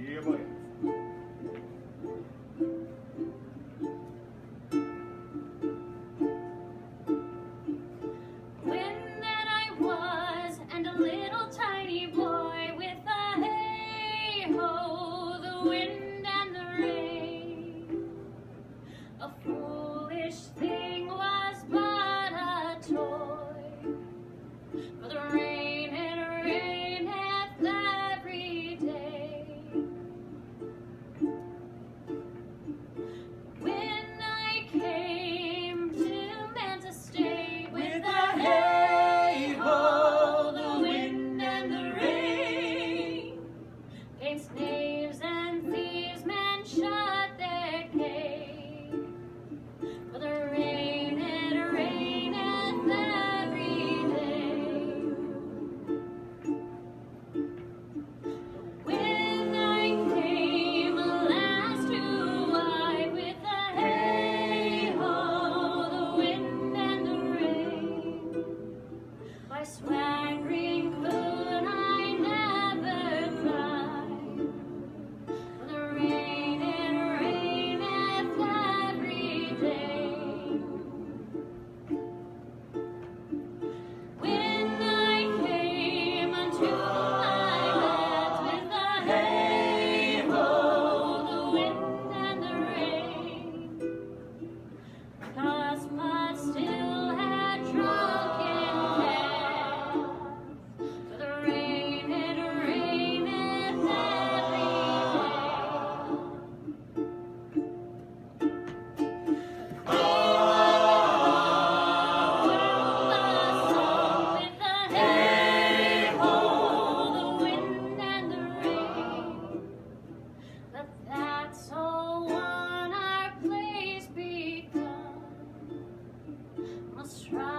Yeah, boy. When that I was, and a little tiny boy, with a hey-ho, the wind and the rain. A foolish thing was but a toy, for the rain it raineth every day. When I came to Man's stay, with a hey-ho, the wind and the rain, against knaves and thieves men shut their gate. For the rain it raineth every day. When I came last to wife, with the hey-ho, the wind and the rain, by swaggering could I never cry. For the rain it raineth every day. When I came unto my bed, with the hey-ho, the wind and the rain, cause but still had drunken care. For the rain it raineth every with the hey-ho, the wind and the rain. But that's all one our place begun, must try